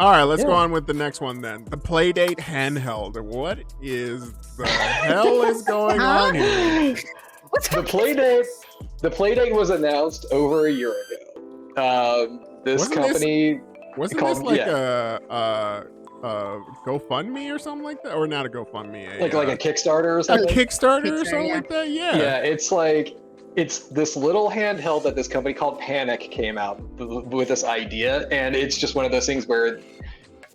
All right, let's go Yeah. on with the next one then. The Playdate handheld. What is the hell is going on here? The Playdate was announced over a year ago. This Wasn't company Wasn't called this like a GoFundMe or something like that, or not a GoFundMe? like a Kickstarter or a something. Kickstarter or Kickstarter, something yeah. like that. Yeah. Yeah, it's this little handheld that this company called Panic came out with this idea, and it's just one of those things where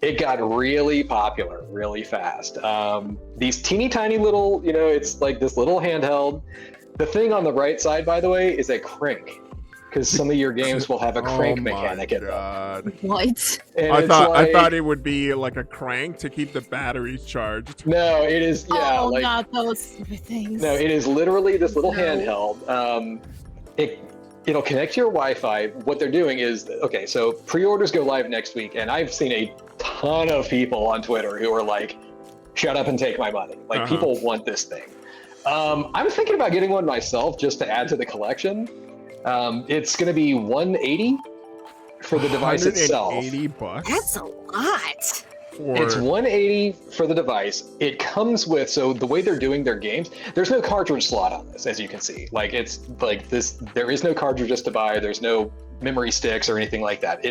it got really popular really fast. These teeny tiny little, it's like this little handheld. The thing on the right side, by the way, is a crank, because some of your games will have a crank mechanic in them. God. What? And I it's thought it would be like a crank to keep the batteries charged. No, it is. Yeah, Oh, like not those stupid things. no, it is literally this little No. handheld. It'll connect to your Wi-Fi. What they're doing is, okay, so pre-orders go live next week, and I've seen a ton of people on Twitter who are like, "Shut up and take my money!" Like people want this thing. I'm thinking about getting one myself just to add to the collection. It's going to be $180 for the device itself. $180. That's a lot. It's $180 for the device. It comes with, so the way they're doing their games, there's no cartridge slot on this, as you can see. Like it's like this, there is no cartridges to buy. There's no memory sticks or anything like that.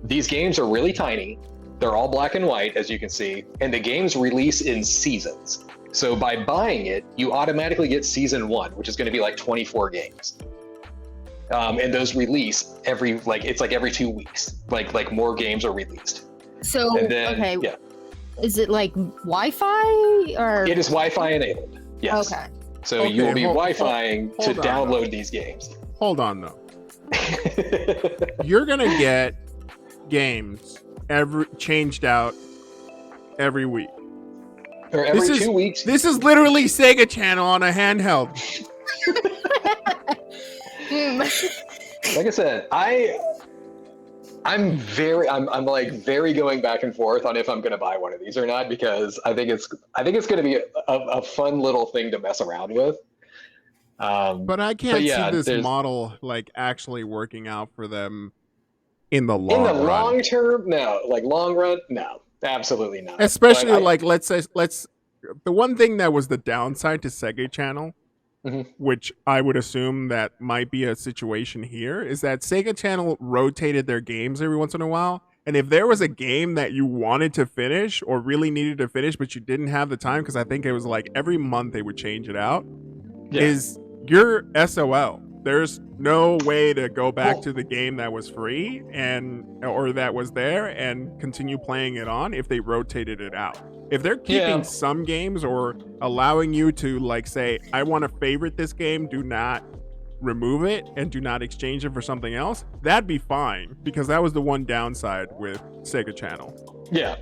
These games are really tiny. They're all black and white, as you can see, and the games release in seasons. So by buying it, you automatically get season 1, which is going to be like 24 games. And those release every 2 weeks. Like more games are released. So, And then, okay, yeah. is it like Wi-Fi or? It is Wi-Fi enabled. Yes. Okay. So Okay, you will be hold- Wi-Fiing to hold on, download these games. Hold on though. You're gonna get games changed out every week. Or every This is- 2 weeks. This is literally Sega Channel on a handheld. Like I said, I'm very going back and forth on if I'm going to buy one of these or not, because I think it's going to be a fun little thing to mess around with. But I can't yeah, see this there's- model like actually working out for them in the long in the run. long term, no. Like long run, no, absolutely not. Especially But let's say the one thing that was the downside to Sega Channel, Mhm. which I would assume that might be a situation here, is that Sega Channel rotated their games every once in a while. And if there was a game that you wanted to finish or really needed to finish, but you didn't have the time, because I think it was like every month they would change it out, Yeah. is your SOL. There's no way to go back Well- to the game that was free or that was there and continue playing it on if they rotated it out. If they're keeping Yeah. some games or allowing you to like say, I want to favorite this game, do not remove it and do not exchange it for something else, that'd be fine, because that was the one downside with Sega Channel. yeah.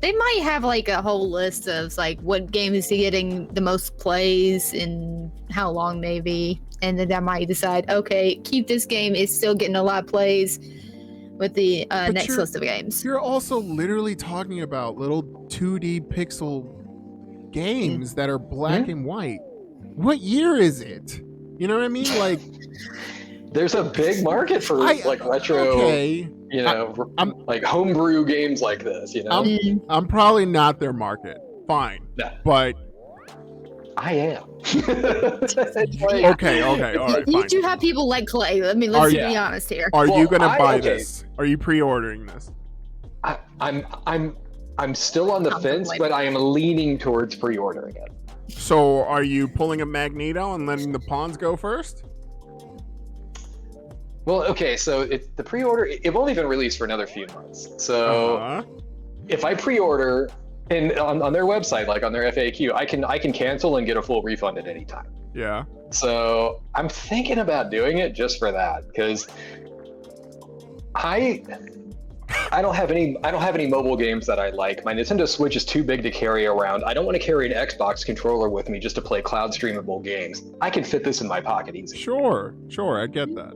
They might have like a whole list of like what game is getting the most plays and how long maybe, and then that might decide, okay, keep this game. It's still getting a lot of plays with the next you're- list of games. You're also literally talking about little 2D pixel games that are black and white. What year is it? You know what I mean? Like, There's a big market for retro, Okay, I'm- like homebrew games like this. Mm. I'm probably not their market. Fine, No. but I am. It's like- okay, all right, You fine. do have people like Clay. I mean, Are let's you- be honest here. Are Well, you gonna buy okay. this? Are you pre-ordering this? I'm still on the fence, but I am leaning towards pre-ordering it. So, are you pulling a Magneto and letting the pawns go first? Well, okay, so the pre-order, it won't even release for another few months. So Uh-huh. if I pre-order and on their website, like on their FAQ, I can cancel and get a full refund at any time. Yeah. So I'm thinking about doing it just for that, because I don't have any mobile games that I like. My Nintendo Switch is too big to carry around. I don't want to carry an Xbox controller with me just to play cloud streamable games. I can fit this in my pocket easy. Sure, I get that.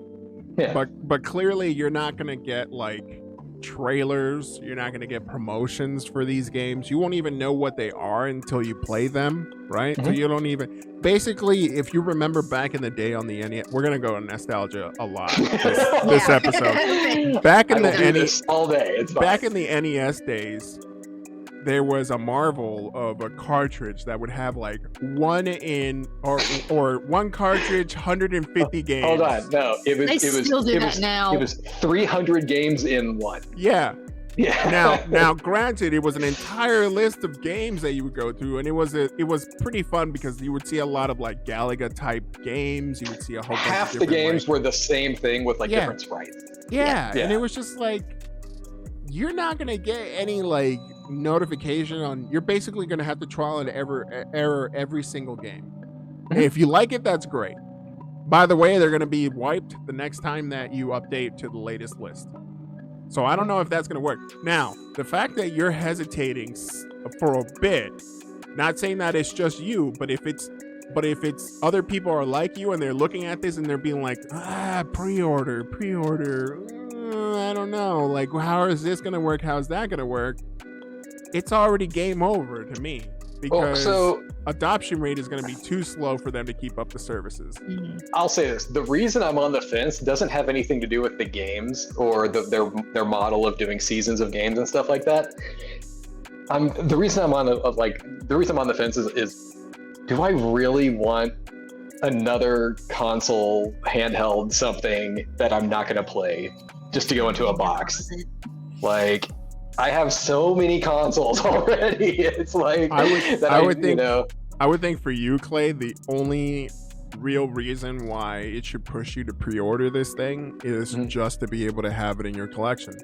Yeah. But clearly you're not gonna get like trailers. You're not going to get promotions for these games. You won't even know what they are until you play them, right? So Mhm. you don't even. Basically, if you remember back in the day on the NES, we're going to go on nostalgia a lot this Yeah. episode. Back in I the will do NES, this all day. It's fine. back in the NES days, there was a marvel of a cartridge that would have like one cartridge, 150 games. Hold on, no, it They was still do that now. It was 300 games in one. Yeah. Yeah. Now, granted, it was an entire list of games that you would go through, and it was pretty fun because you would see a lot of like Galaga type games. You would see a whole bunch half of the different, games were the same thing with like Yeah. different sprites. yeah, Yeah. and it was just like you're not gonna get any like notification on. You're basically gonna have to trial and error every single game. Mhm. If you like it, that's great. By the way, they're gonna be wiped the next time that you update to the latest list. So I don't know if that's going to work. Now, the fact that you're hesitating for a bit, not saying that it's just you, but if it's other people are like you and they're looking at this and they're being like, pre-order, I don't know, like how is this going to work? How's that going to work? It's already game over to me because adoption rate is going to be too slow for them to keep up the services. Mhm. I'll say this: the reason I'm on the fence doesn't have anything to do with the games or their model of doing seasons of games and stuff like that. The reason I'm on the fence is, do I really want another console handheld something that I'm not going to play just to go into a box? Like, I have so many consoles already. It's like I would think for you, Clay, the only real reason why it should push you to pre-order this thing is just to be able to have it in your collection.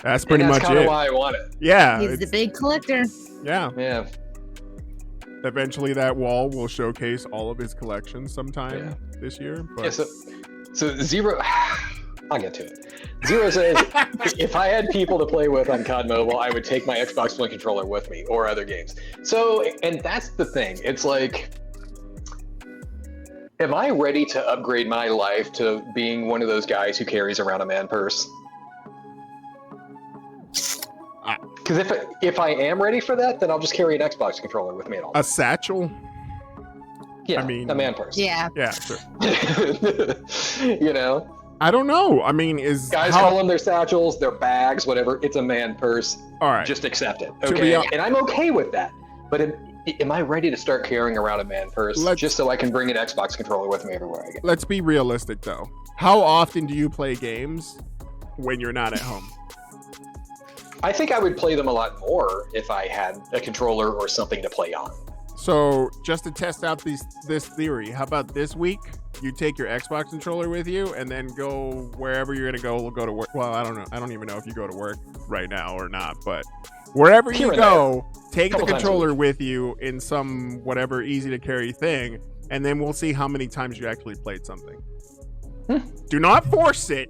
That's pretty much kind of it. why I want it. Yeah, He's the big collector. yeah. Yeah. Eventually, that wall will showcase all of his collection sometime this year. But Yeah, so Zero, I'll get to it. Zero says, if I had people to play with on COD Mobile, I would take my Xbox One controller with me or other games. So, and that's the thing. It's like, am I ready to upgrade my life to being one of those guys who carries around a man purse? Because if I am ready for that, then I'll just carry an Xbox controller with me at all. a satchel. Yeah, I mean, a man purse. Yeah. Yeah, sure. You know, I don't know. I mean, is guys call them their satchels, their bags, whatever. It's a man purse. all right? Just accept it. To be Okay. hon- And I'm okay with that. But am I ready to start carrying around a man purse just so I can bring an Xbox controller with me everywhere I go? Let's be realistic, though. How often do you play games when you're not at home? I think I would play them a lot more if I had a controller or something to play on. So just to test out this theory, how about this week you take your Xbox controller with you and then go wherever you're gonna go. We'll go to work. Well, I don't know. I don't even know if you go to work right now or not, but wherever Here you and go, take the Couple times a controller with you in some whatever easy to carry thing, and then we'll see how many times you actually played something. Do not force it.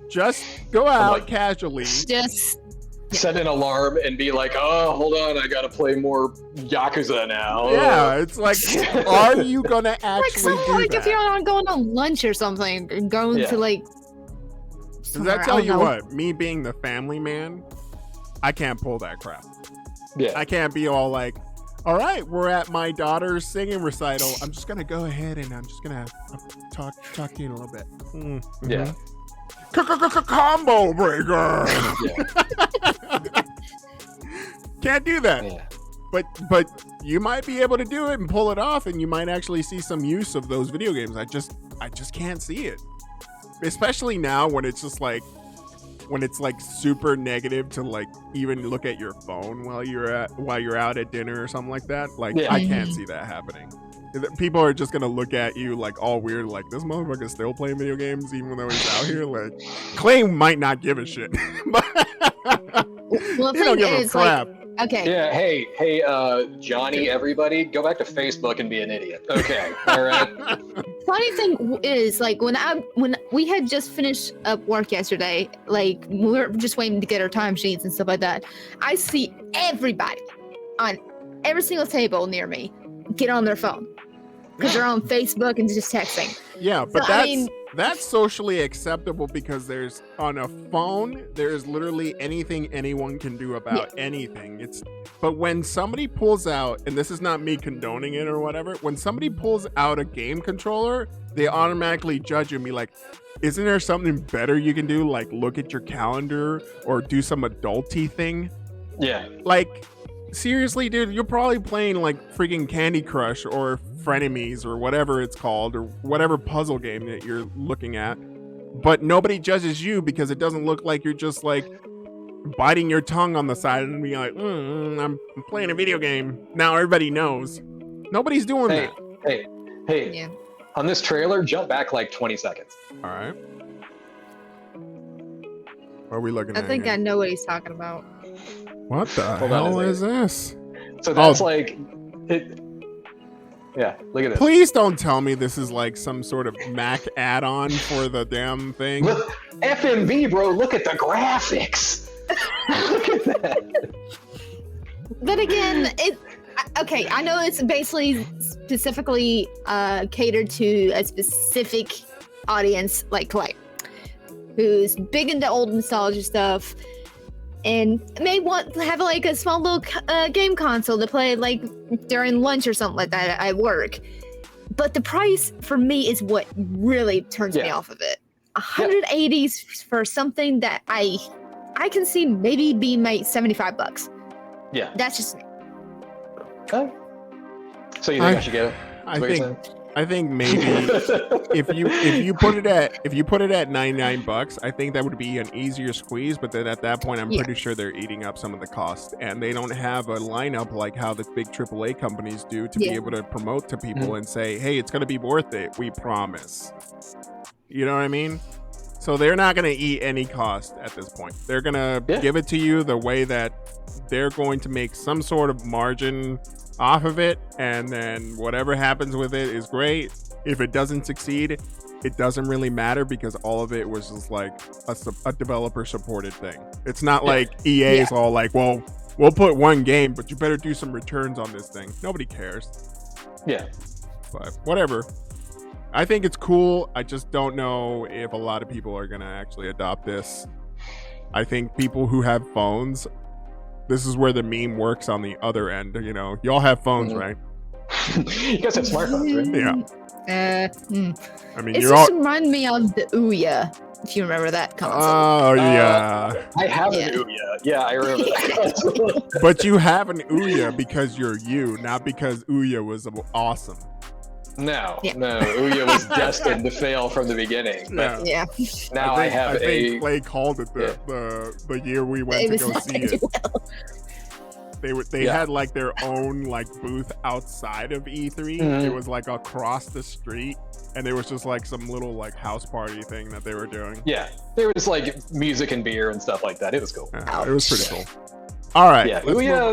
Just go out like- casually. Just Set an alarm and be like, oh, hold on, I gotta play more Yakuza now. Yeah, it's like, are you gonna like actually something do like that? if you're on going on lunch or something and going Yeah. to like. Does somewhere, that I tell don't you know. what? Me being the family man, I can't pull that crap. Yeah. I can't be all like, all right, we're at my daughter's singing recital. I'm just gonna go ahead and I'm just gonna talk to you in a little bit. Yeah. Combo breaker. Yeah. Can't do that. Yeah. But you might be able to do it and pull it off, and you might actually see some use of those video games. I just can't see it, especially now when it's just like super negative to like even look at your phone while you're out at dinner or something like that. Like Yeah. I can't see that happening. People are just gonna look at you like all weird, like this motherfucker's still playing video games even though he's out here. Like Clay might not give a shit, but Well, the he don't thing give a is, like, crap. okay, Yeah, hey, Johnny, everybody, go back to Facebook and be an idiot. Okay, all right. funny thing is, like when we had just finished up work yesterday, like we were just waiting to get our timesheets and stuff like that. I see everybody on every single table near me get on their phone because they're on Facebook and just texting. Yeah, but So, I that's mean, That's socially acceptable because there's on a phone, there's literally anything anyone can do about anything. But when somebody pulls out, and this is not me condoning it or whatever, when somebody pulls out a game controller, they automatically judge you and be like, isn't there something better you can do? Like look at your calendar or do some adulty thing? Yeah. Like, seriously, dude, you're probably playing like freaking Candy Crush or Frenemies or whatever it's called or whatever puzzle game that you're looking at, but nobody judges you because it doesn't look like you're just like biting your tongue on the side and being like, I'm playing a video game. Now everybody knows. Nobody's doing that. Hey. Yeah. On this trailer, jump back like 20 seconds. All right. What are we looking I at? think here? I know what he's talking about. What the Hold on a hell second. is this? So that's like it. Yeah, look at this. Please don't tell me this is like some sort of Mac add-on for the damn thing. Look, FMV, bro. Look at the graphics. Look at that. But again, okay, I know it's basically specifically catered to a specific audience like Clay, who's big into old nostalgia stuff and may want to have like a small little game console to play like during lunch or something like that at work. But the price for me is what really turns me off of it. 180s for something that I can see maybe being made $75. Yeah. That's just me. Oh. So you think I should get it? I think maybe if you put it at $99, I think that would be an easier squeeze. But then at that point, I'm pretty sure they're eating up some of the cost, and they don't have a lineup like how the big AAA companies do to be able to promote to people and say, "Hey, it's going to be worth it. We promise." You know what I mean? So they're not going to eat any cost at this point. They're going to give it to you the way that they're going to make some sort of margin off of it, and then whatever happens with it is great. If it doesn't succeed, it doesn't really matter because all of it was just like a developer supported thing. It's not like EA is all like, well, we'll put one game, but you better do some returns on this thing. Nobody cares. Yeah. But whatever. I think it's cool. I just don't know if a lot of people are gonna actually adopt this. I think people who have phones, this is where the meme works on the other end. You know, y'all have phones, right? You guys have smartphones, right? Yeah. I mean, It you're all. just reminded me of the Ouya, if you remember that console. Oh yeah. I have an Ouya. Yeah, I remember that. But you have an Ouya because you're you, not because Ouya was awesome. No, Ouya was destined to fail from the beginning. But Yeah. now I have I think Clay called it the year we went to It go was see it. They had like their own like booth outside of E3. It was like across the street, and there was just like some little like house party thing that they were doing. Yeah, there was like music and beer and stuff like that. It was cool. It was pretty cool. All right, Yeah, let's Ouya